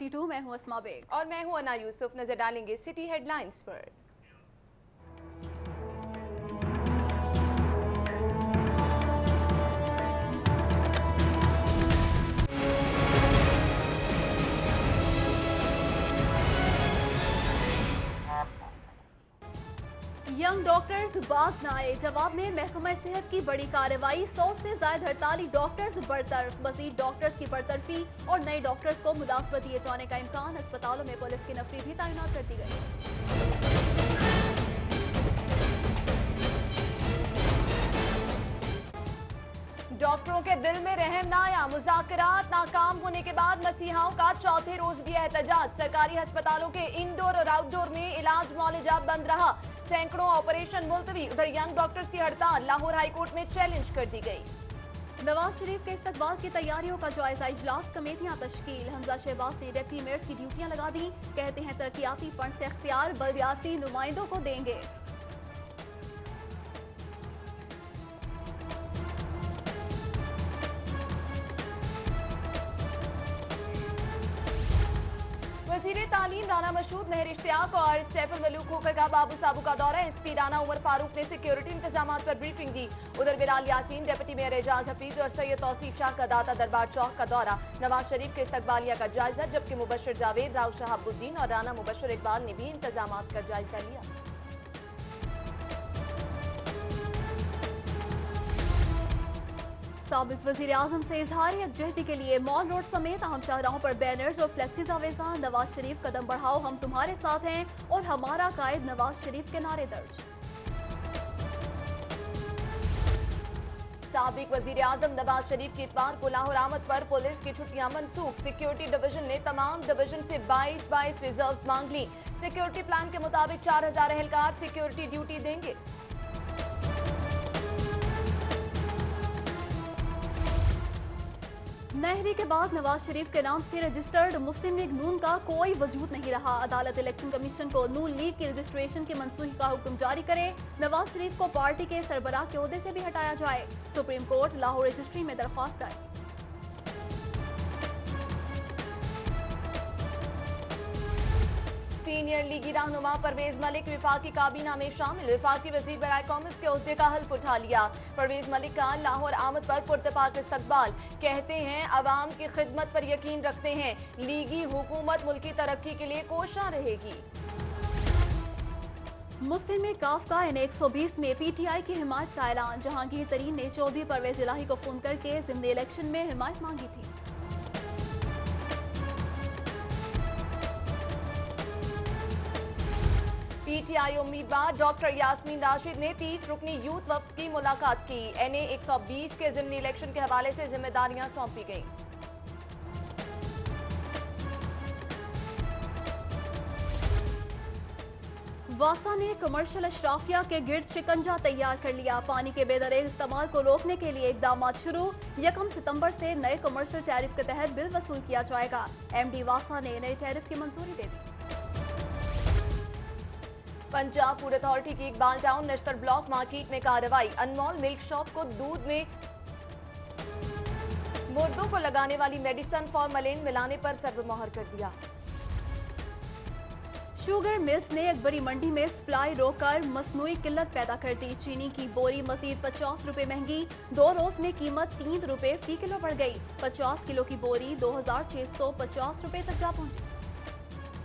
42 मैं हूं अस्मा बेग और मैं हूं अना यूसुफ। नजर डालेंगे सिटी हेडलाइंस पर। यंग डॉक्टर्स बाज न आए, जवाब में महकमा सेहत की बड़ी कार्रवाई। 100 से ज्यादा हड़ताली डॉक्टर्स बरतरफ, मजीद डॉक्टर्स की बरतरफी और नए डॉक्टर्स को मुलाजमत दिए जाने का इम्कान। अस्पतालों में पुलिस की नफरी भी तैनात कर दी गई। डॉक्टरों के दिल में रहम न आया, मुज़ाकरात नाकाम होने के बाद मसीहाओं का चौथे रोज भी एहतजाज। सरकारी अस्पतालों के इंडोर और आउटडोर में इलाज मुआलजा बंद रहा, सैकड़ों ऑपरेशन मुलतवी। उधर यंग डॉक्टर्स की हड़ताल लाहौर हाईकोर्ट में चैलेंज कर दी गई। नवाज शरीफ के इस्तकबाल की तैयारियों का जायजा इजलास, कमेटियां तश्कील। हमजा शहबाज ने डिप्टी मेयर्स की ड्यूटियां लगा दी, कहते हैं तरक्याती फंड से इख्तियार बलदियाती नुमाइंदों को देंगे। वज़ीर तालीम राना मशहूद, महर इश्तियाक और सैफुल मलूक होकर का बाबू साबू का दौरा। एसपी राना उमर फारूक ने सिक्योरिटी इंतजाम पर ब्रीफिंग दी। उधर बिलाल यासीन, डिप्टी मेयर एजाज हफीज और सैयद तौसीफ शाह का दाता दरबार चौक का दौरा। नवाज शरीफ के इस्तकबालिया का जायजा, जबकि मुबशर जावेद, राव शहाबुद्दीन और राना मुबशर इकबाल ने भी इंतजाम का जायजा लिया। साबिक वज़ीर आज़म से इजहार यकजहती के लिए मॉल रोड समेत अहम शाहराहों पर बैनर्स और फ्लेक्सीज आवेज़ां। नवाज शरीफ कदम बढ़ाओ, हम तुम्हारे साथ हैं और हमारा कायद नवाज शरीफ के नारे दर्ज। साबिक वज़ीर आज़म नवाज शरीफ की इतवार को लाहौर आमद पर पुलिस की छुट्टियां मनसूख। सिक्योरिटी डिवीजन ने तमाम डिवीजन से 22 रिजर्व मांग ली। सिक्योरिटी प्लान के मुताबिक 4000 एहलकार सिक्योरिटी ड्यूटी देंगे। नहरी के बाद नवाज शरीफ के नाम से रजिस्टर्ड मुस्लिम लीग नून का कोई वजूद नहीं रहा। अदालत इलेक्शन कमीशन को नून लीग की रजिस्ट्रेशन की मंसूखी का हुक्म जारी करे। नवाज शरीफ को पार्टी के सरबराह के ओहदे से भी हटाया जाए। सुप्रीम कोर्ट लाहौर रजिस्ट्री में दरख्वास्त दायर। सीनियर लीगी रहनुमा परवेज मलिक विफाकी काबीना में शामिल। विफाकी वजीर बराए कॉमर्स के ओहदे का हल्फ उठा लिया। परवेज मलिक का लाहौर आमद पर पुरतपाक इस्तकबाल, कहते हैं अवाम की खिदमत पर यकीन रखते हैं, लीगी हुकूमत मुल्की तरक्की के लिए कोशा रहेगी। मुस्लिम लीग काफ का N120 में PTI की हिमायत का ऐलान। जहांगीर तरीन ने चौधरी परवेज इलाही को फोन करके ज़िमनी इलेक्शन में हिमायत मांगी थी। PTI उम्मीदवार डॉक्टर यास्मीन राशिद ने 30 रुकनी यूथ वफ्द की मुलाकात की। NA120 के ज़िमनी इलेक्शन के हवाले से जिम्मेदारियां सौंपी गईं। वासा ने कमर्शियल अशराफिया के गिर्द शिकंजा तैयार कर लिया। पानी के बेदरेग इस्तेमाल को रोकने के लिए इकदाम शुरू। 1 सितंबर से नए कमर्शियल टैरिफ के तहत बिल वसूल किया जाएगा। MD वासा ने नए टैरिफ की मंजूरी दे दी। पंजाब फूड अथॉरिटी की इकबाल टाउन नश्तर ब्लॉक मार्केट में कार्रवाई। अनमोल मिल्क शॉप को दूध में मुर्दों को लगाने वाली मेडिसिन फॉर्मलिन मिलाने पर सर्वमोहर कर दिया। शुगर मिल्स ने अकबरी मंडी में सप्लाई रोककर मसनूई किल्लत पैदा कर दी। चीनी की बोरी मजीद 50 रुपए महंगी। 2 रोज में कीमत 3 रुपए फी किलो बढ़ गई। 50 किलो की बोरी 2650 रुपए तक जा पहुंची।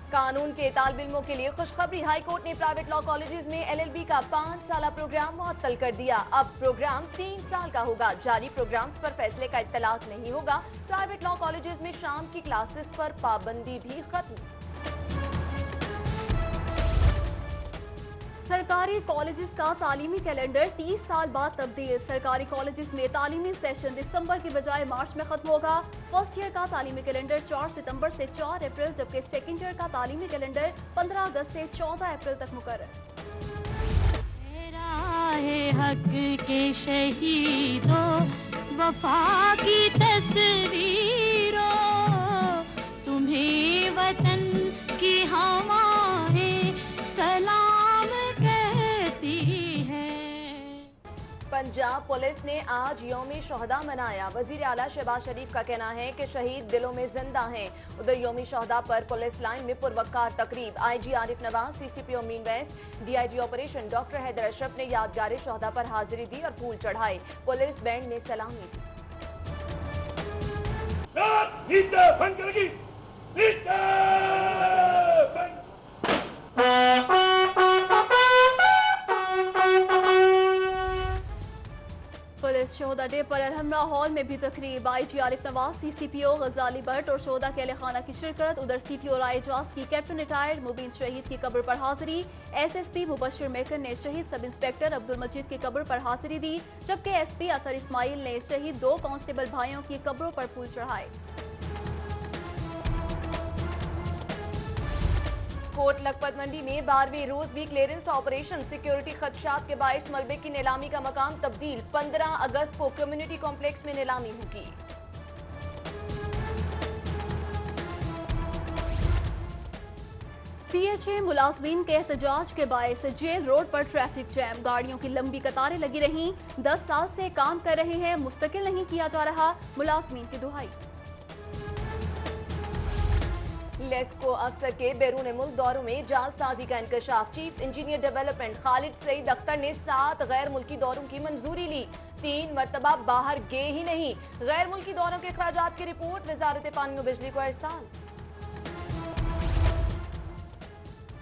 कानून के तालिब इल्मों के लिए खुशखबरी, हाईकोर्ट ने प्राइवेट लॉ कॉलेजेस में LLB का 5 साला प्रोग्राम मुअत्तल कर दिया। अब प्रोग्राम 3 साल का होगा। जारी प्रोग्राम्स पर फैसले का इत्तलाक नहीं होगा। प्राइवेट लॉ कॉलेजेस में शाम की क्लासेस पर पाबंदी भी खत्म। सरकारी कॉलेजेस का तालीमी कैलेंडर 30 साल बाद तब्दील। सरकारी कॉलेजेस में तालीमी सेशन दिसंबर की बजाय मार्च में खत्म होगा। फर्स्ट ईयर का तालीमी कैलेंडर 4 सितंबर से 4 अप्रैल, जबकि सेकेंड ईयर का तालीमी कैलेंडर 15 अगस्त से 14 अप्रैल तक मुकर्रर। हक के शहीदों, वफा की तस्वीरों, तुम्हें वतन की हवाएं सलाम कहती है। पंजाब पुलिस ने आज यौम शोहदा मनाया। वजीर आला शहबाज शरीफ का कहना है कि शहीद दिलों में जिंदा हैं। उधर यौम शोहदा पर पुलिस लाइन में पुरवकार तकरीब। आईजी आरिफ नवाज, सीसीपी मीन west, DIG operation doctor Haider Ashraf ने यादगार शोहदा पर हाजिरी दी और फूल चढ़ाए। पुलिस बैंड ने सलामी दी। पुलिस शोहदा डे पर अलहमरा हॉल में भी तकरीब। आईजी आरिफ नवाज, सीसीपीओ गजाली भट्ट और शोहदा के अहले खाना की शिरकत। उधर सीटीओ रायजाज की कैप्टन रिटायर्ड मुबीन शहीद की कब्र पर हाजिरी। एसएसपी मुबशर मेकर ने शहीद सब इंस्पेक्टर अब्दुल मजीद की कब्र पर हाजिरी दी, जबकि एसपी अतर इस्माइल ने शहीद 2 कांस्टेबल भाइयों की कब्रों पर फूल चढ़ाए। कोट लखपत मंडी में 12वीं रोज भी क्लियरेंस ऑपरेशन। सिक्योरिटी खदशात के बायस मलबे की नीलामी का मकाम तब्दील। 15 अगस्त को कम्युनिटी कॉम्प्लेक्स में नीलामी होगी। पीएचए मुलाजमीन के एहतजाज के बायस जेल रोड पर ट्रैफिक जैम। गाड़ियों की लंबी कतारें लगी रहीं। 10 साल से काम कर रहे हैं, मुस्तकिल नहीं किया जा रहा, मुलाजमीन की दुहाई। लेस्को अफसर के बैरून मुल्क दौरों में जालसाजी का इंकशाफ। Chief engineer development Khalid Saeed Akhtar ने 7 गैर मुल्की दौरों की मंजूरी ली। 3 मरतबा बाहर गए ही नहीं। गैर मुल्की दौरों के अखराजात की रिपोर्ट वजारत पानी और बिजली को इरसाल।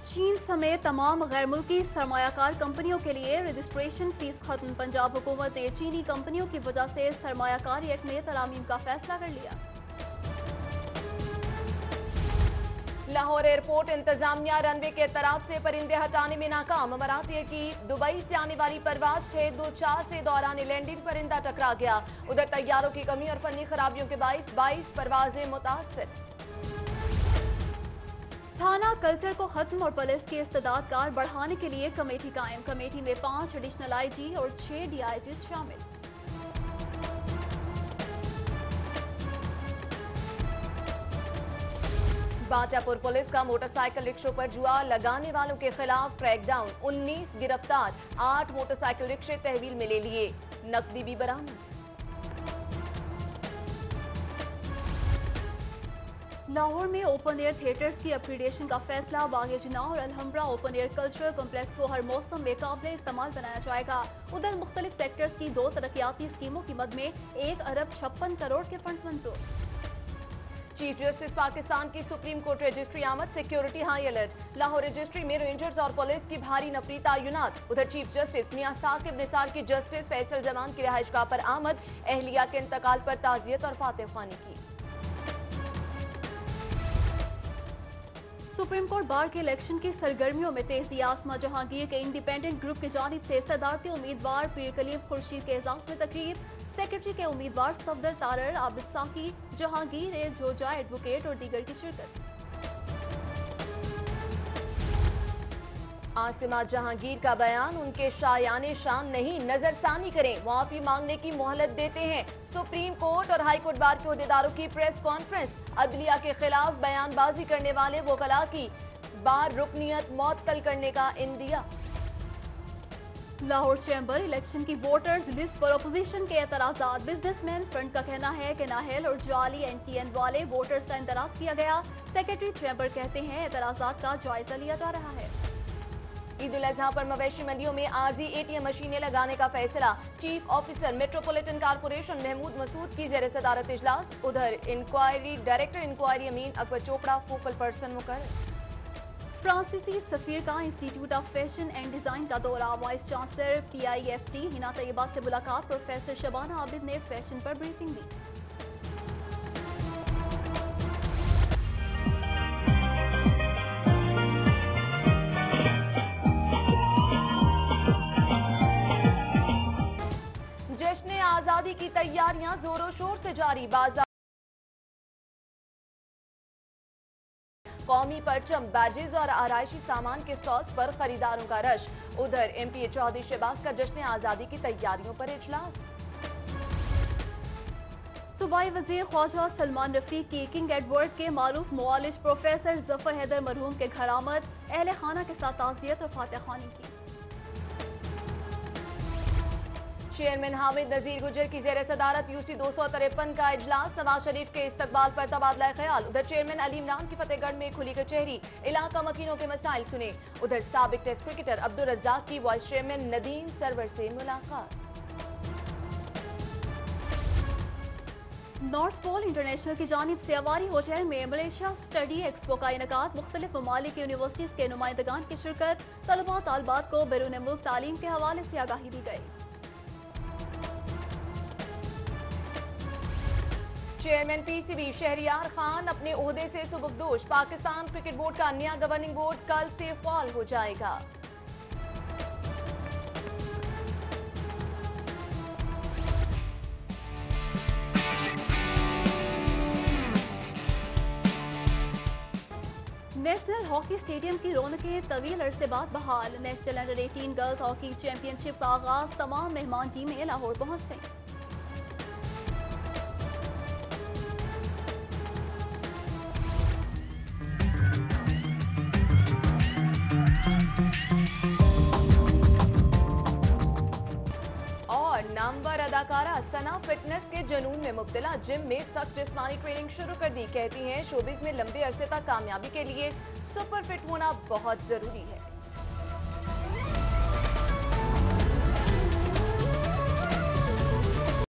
चीन समेत तमाम गैर मुल्की सरमायाकार कंपनियों के लिए रजिस्ट्रेशन फीस खत्म। पंजाब हुकूमत ने चीनी कंपनियों की वजह से सरमायाकारी एक्ट में तरामीम का फैसला कर लिया। लाहौर एयरपोर्ट इंतजामिया रनवे के तरफ से परिंदे हटाने में नाकाम। अमाराती की दुबई से आने वाली परवाज 624 से दौरान लैंडिंग परिंदा टकरा गया। उधर तैयारों की कमी और फनी खराबियों के बाइस 22 परवाजें मुतासर। थाना कल्चर को खत्म और पुलिस की इस्तेदाद कार बढ़ाने के लिए कमेटी कायम। कमेटी में 5 एडिशनल आईजी और 6 डीआईजी शामिल। बाटापुर पुलिस का मोटरसाइकिल रिक्शों पर जुआ लगाने वालों के खिलाफ क्रैकडाउन। 19 गिरफ्तार, 8 मोटरसाइकिल रिक्शे तहवील में ले लिए, नकदी भी बरामद। लाहौर में ओपन एयर थिएटर्स की अपग्रेडेशन का फैसला। बागे जिना और अलहम्ब्रा ओपन एयर कल्चरल कॉम्प्लेक्स को हर मौसम में काबिल इस्तेमाल बनाया जाएगा। उधर मुख्तलिफ सेक्टर्स की 2 तरक्याती स्कीमों की मद में 1 अरब 56 करोड़ के फंड मंजूर। चीफ जस्टिस पाकिस्तान की सुप्रीम कोर्ट रजिस्ट्री आमद। Security high alert. Lahore registry में रेंजर्स और पुलिस की भारी नफरी तैनात। उधर चीफ जस्टिस मियां साकिब निसार की जस्टिस फैसल जमान की रिहाइशगाह पर आमद। अहलिया के इंतकाल पर ताजियत और फातिह ख्वानी की। सुप्रीम कोर्ट बार के इलेक्शन की सरगर्मियों में तेजी। आसमा जहांगीर के इंडिपेंडेंट ग्रुप की जानिब से सदारती उम्मीदवार पीर कलीम खुर्शीद के एजाज में तकरीब। सेक्रेटरी के उम्मीदवार सफदर तारर, आबिद साकी, जहांगीर ए जोजा एडवोकेट और दीगर की शिरकत। आसिमा जहांगीर का बयान, उनके शायाने शान नहीं, नजरसानी करें, माफी मांगने की मोहलत देते हैं। सुप्रीम कोर्ट और हाई कोर्ट बार के अहदेदारों की प्रेस कॉन्फ्रेंस। अदलिया के खिलाफ बयानबाजी करने वाले वकला की बार रुकनियत मअतल करने का इंदिया। लाहौर चैम्बर इलेक्शन की वोटर्स लिस्ट पर अपोजिशन के एतराजात। बिजनेसमैन फ्रंट का कहना है कि नाहल और जाली एनटीएन वाले वोटर्स का इंतराज किया गया। सेक्रेटरी चैम्बर कहते हैं एतराजात का जायजा लिया जा रहा है। ईद उल अजहा पर मवेशी मंडियों में आरजी एटीएम मशीनें लगाने का फैसला। Chief officer metropolitan corporation Mahmood Masood की जेर सदारत इजलास। उधर inquiry director inquiry Amin Akbar Chopra focal person मुकर्रर। फ्रांसीसी सफीर का institute of fashion and design का दौरा। Vice chancellor PIFT Hina Tayyaba से मुलाकात। प्रोफेसर शबाना आबिद ने फैशन पर ब्रीफिंग दी। जश्न आजादी की तैयारियां जोरों शोर से जारी। बाजार कौमी परचम, बैजेज और आराइशी सामान के स्टॉल्स पर खरीदारों का रश। उधर MP चौधरी शहबाज का जश्न आजादी की तैयारियों पर इजलास। सूबाई वजीर ख्वाजा सलमान रफीक की किंग एडवर्ड के मारूफ मुआलिज प्रोफेसर जफर हैदर मरहूम के घर आमद। अहले खाना के साथ ताज़ियत और फातिह ख्वानी की। चेयरमैन हामिद नजीर गुजर की जेर सदारत यूसी 253 का इजलास, नवाज शरीफ के इस्तकबाल पर तबादला ख्याल। उधर चेयरमैन अली इमरान की फतेहगढ़ में खुली कचहरी, इलाका मकीनों के मसाइल सुने। उधर साबिक टेस्ट क्रिकेटर अब्दुल रज्जाक की वाइस चेयरमैन नदीम सरवर से मुलाकात। नॉर्थ पोल इंटरनेशनल की जानिब से अवारी होटल में मलेशिया स्टडी एक्सपो का इनेकाद, मुख्तलिफ ममालिक यूनिवर्सिटीज के नुमाइंदगान की शिरकत, तलबा तालबात को बैरून मुल्क तालीम के हवाले से आगाही दी गई। चेयरमैन पीसीबी शहरियार खान अपने ओहदे से सुबकदोश, पाकिस्तान क्रिकेट बोर्ड का नया गवर्निंग बोर्ड कल से फाल हो जाएगा। नेशनल हॉकी स्टेडियम की रौनकें तवील अरसे बाद बहाल, national under 18 girls hockey championship का आगाज, तमाम मेहमान टीमें लाहौर पहुंच गईं। और नामवर अदाकारा सना फिटनेस के जुनून में मुब्तला, जिम में सख्त जिस्मानी ट्रेनिंग शुरू कर दी। कहती हैं शोबिज में लंबे अरसे तक कामयाबी के लिए सुपर फिट होना बहुत जरूरी है।